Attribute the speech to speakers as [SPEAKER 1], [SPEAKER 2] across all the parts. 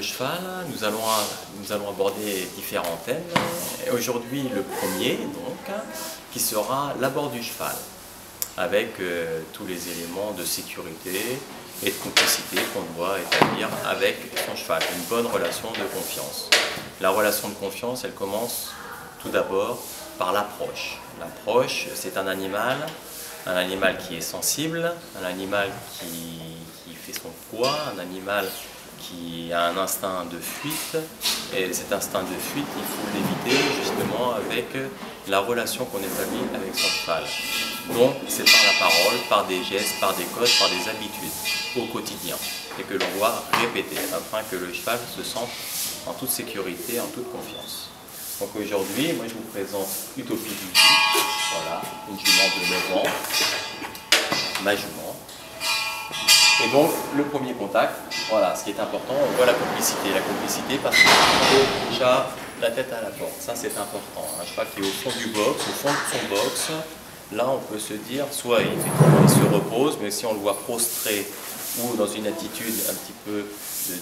[SPEAKER 1] de cheval, nous allons aborder différents thèmes. Aujourd'hui, le premier, donc, qui sera l'abord du cheval, avec tous les éléments de sécurité et de complicité qu'on doit établir avec son cheval. Une bonne relation de confiance. La relation de confiance, elle commence tout d'abord par l'approche. L'approche, c'est un animal qui est sensible, un animal qui fait son poids, un animal qui a un instinct de fuite, et cet instinct de fuite, il faut l'éviter justement avec la relation qu'on établit avec son cheval. Donc c'est par la parole, par des gestes, par des codes, par des habitudes au quotidien, et que l'on doit répéter afin que le cheval se sente en toute sécurité, en toute confiance. Donc aujourd'hui, moi je vous présente Utopie du Vie, voilà, une jument de 9 ans, ma jument. Et donc, le premier contact, voilà, ce qui est important, on voit la complicité. La complicité parce qu'il faut déjà la tête à la porte, ça c'est important. Un cheval qui est au fond du box, au fond de son box, là on peut se dire, soit il se repose, mais si on le voit prostré ou dans une attitude un petit peu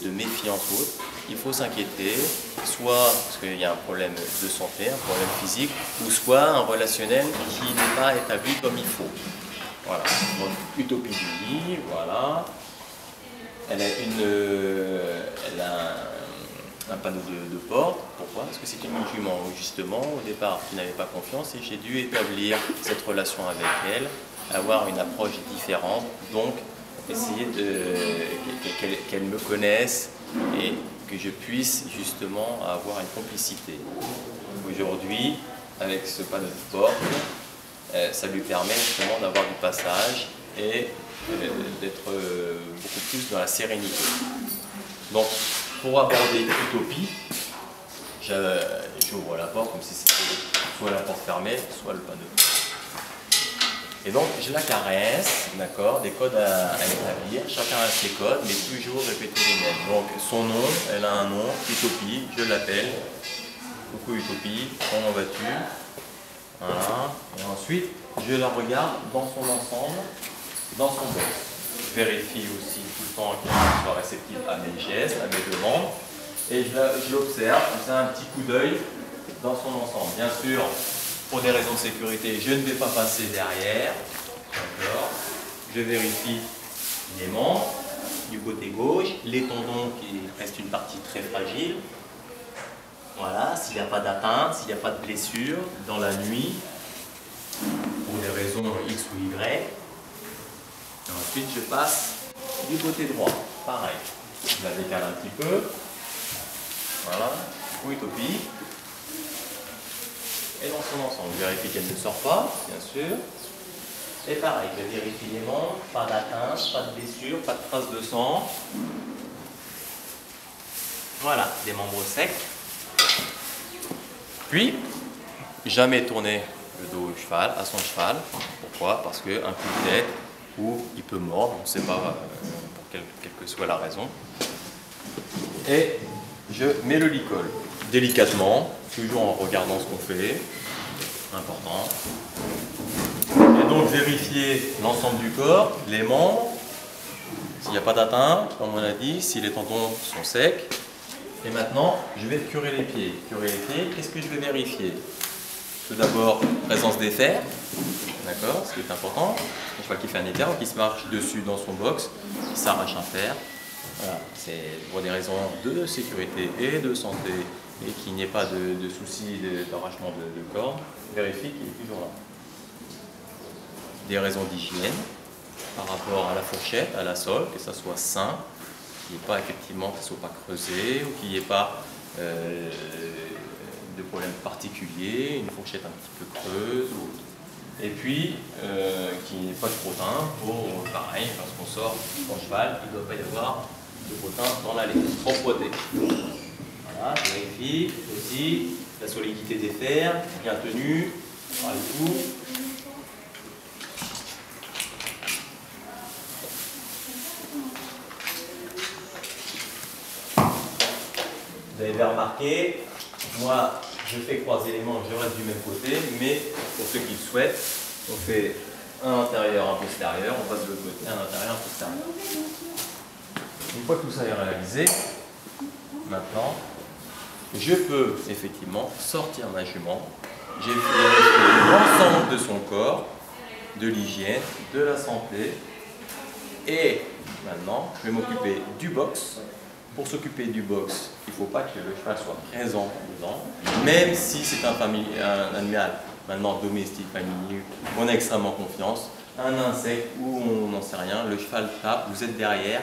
[SPEAKER 1] de méfiance ou autre, il faut s'inquiéter, soit parce qu'il y a un problème de santé, un problème physique, ou soit un relationnel qui n'est pas établi comme il faut. Voilà, donc Utopie du Lit, voilà. Elle a un panneau de porte. Pourquoi? Parce que c'est une jument où justement, au départ, qui n'avait pas confiance et j'ai dû établir cette relation avec elle, avoir une approche différente, donc essayer qu'elle me connaisse et que je puisse justement avoir une complicité. Aujourd'hui, avec ce panneau de porte, ça lui permet justement d'avoir du passage et d'être beaucoup plus dans la sérénité. Donc, pour aborder Utopie, j'ouvre la porte comme si c'était soit la porte fermée, soit le panneau. Et donc, je la caresse, d'accord, des codes à établir, chacun a ses codes, mais toujours répéter les mêmes. Donc, son nom, elle a un nom, Utopie, je l'appelle. Coucou Utopie, comment vas-tu? Voilà. Et ensuite, je la regarde dans son ensemble, dans son box. Je vérifie aussi tout le temps qu'elle soit réceptive à mes gestes, à mes demandes. Et je l'observe, je fais un petit coup d'œil dans son ensemble. Bien sûr, pour des raisons de sécurité, je ne vais pas passer derrière. D'accord. Je vérifie les membres du côté gauche, les tendons qui restent une partie très fragile. Voilà, s'il n'y a pas d'atteinte, s'il n'y a pas de blessure dans la nuit, pour des raisons X ou Y. Et ensuite, je passe du côté droit, pareil. Je la décale un petit peu. Voilà, Utopie. Et dans son ensemble, je vérifie qu'elle ne sort pas, bien sûr. Et pareil, je vérifie les membres, pas d'atteinte, pas de blessure, pas de traces de sang. Voilà, des membres secs. Puis, jamais tourner le dos au cheval, à son cheval. Pourquoi? Parce qu'un coup de tête, ou il peut mordre, on ne sait pas pour quelle que soit la raison. Et je mets le licol, délicatement, toujours en regardant ce qu'on fait, important. Et donc vérifier l'ensemble du corps, les membres, s'il n'y a pas d'atteinte, comme on a dit, si les tendons sont secs. Et maintenant, je vais curer les pieds. Curer les pieds, qu'est-ce que je vais vérifier? Tout d'abord, présence des fers, d'accord, ce qui est important. Un cheval qui fait un écart, qui se marche dessus dans son box, qui s'arrache un fer. Voilà, c'est pour des raisons de sécurité et de santé, et qu'il n'y ait pas de soucis d'arrachement de corps. Vérifie qu'il est toujours là. Des raisons d'hygiène, par rapport à la fourchette, à la sole, que ça soit sain. Qu'il n'y ait pas effectivement, que ce ne soit pas creusé ou qu'il n'y ait pas de problème particulier, une fourchette un petit peu creuse. Et puis, qu'il n'y ait pas de crottin pour, pareil, lorsqu'on sort son cheval, il ne doit pas y avoir de crottin dans la laine. Propreté. Voilà, je vérifie aussi la solidité des fers, bien tenue, par les coups. Vous avez bien remarqué, moi je fais croiser les manches, je reste du même côté, mais pour ceux qui le souhaitent, on fait un intérieur, un postérieur, on passe de l'autre côté, un intérieur, un postérieur. Une fois que tout ça est réalisé, maintenant, je peux effectivement sortir ma jument. J'ai vérifié l'ensemble de son corps, de l'hygiène, de la santé. Et maintenant, je vais m'occuper du box. Pour s'occuper du box, il ne faut pas que le cheval soit présent dedans, même si c'est un animal maintenant domestique, familier, on a extrêmement confiance, un insecte ou on n'en sait rien, le cheval tape, vous êtes derrière,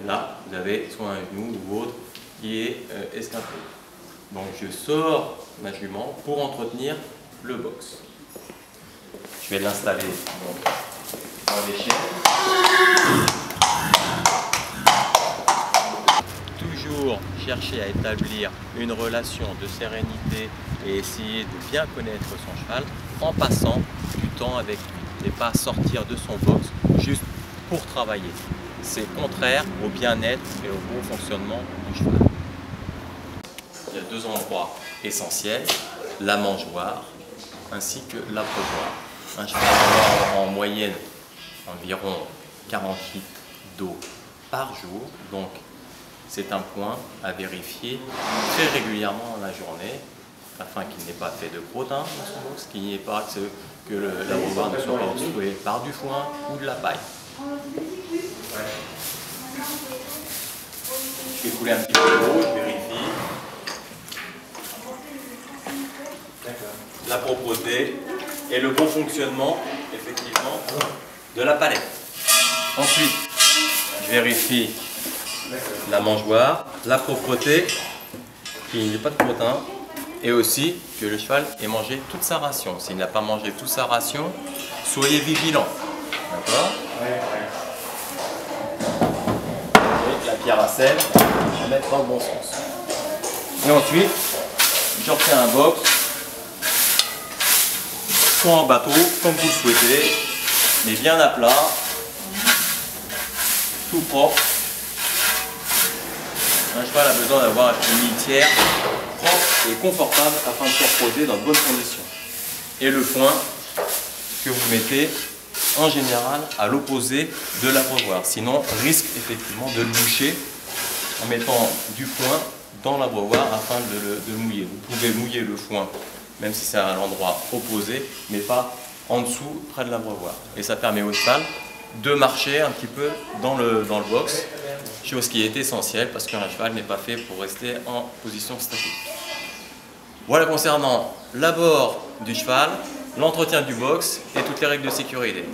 [SPEAKER 1] et là vous avez soit un genou ou autre qui est esquinté. Donc je sors ma jument pour entretenir le box. Je vais l'installer dans l'échelle. Toujours chercher à établir une relation de sérénité et essayer de bien connaître son cheval en passant du temps avec lui et pas sortir de son box juste pour travailler. C'est contraire au bien-être et au bon fonctionnement du cheval. Il y a deux endroits essentiels, la mangeoire ainsi que l'abreuvoir. Un cheval doit avoir en moyenne environ 40 litres d'eau par jour, donc c'est un point à vérifier très régulièrement dans la journée afin qu'il n'ait pas fait de crottin dans son box, qu'il n'y ait pas que l'abreuvoir ne soit pas obstrué par du foin ou de la paille. Je vais couler un petit peu d'eau, je vérifie la propreté et le bon fonctionnement effectivement de la palette. Ensuite, je vérifie la mangeoire, la propreté, qu'il n'y ait pas de crottin et aussi que le cheval ait mangé toute sa ration. S'il n'a pas mangé toute sa ration, soyez vigilant. D'accord ? Et la pierre à sel, à mettre dans le bon sens. Et ensuite, je refais un box, soit en bateau, comme vous le souhaitez, mais bien à plat, tout propre. Un cheval a besoin d'avoir une litière propre et confortable afin de se reposer dans de bonnes conditions. Et le foin que vous mettez en général à l'opposé de l'abreuvoir. Sinon, risque effectivement de le boucher en mettant du foin dans l'abreuvoir afin de le mouiller. Vous pouvez mouiller le foin même si c'est à l'endroit opposé, mais pas en dessous près de l'abreuvoir. Et ça permet au cheval de marcher un petit peu dans le box. Chose qui est essentielle parce qu'un cheval n'est pas fait pour rester en position statique. Voilà concernant l'abord du cheval, l'entretien du box et toutes les règles de sécurité.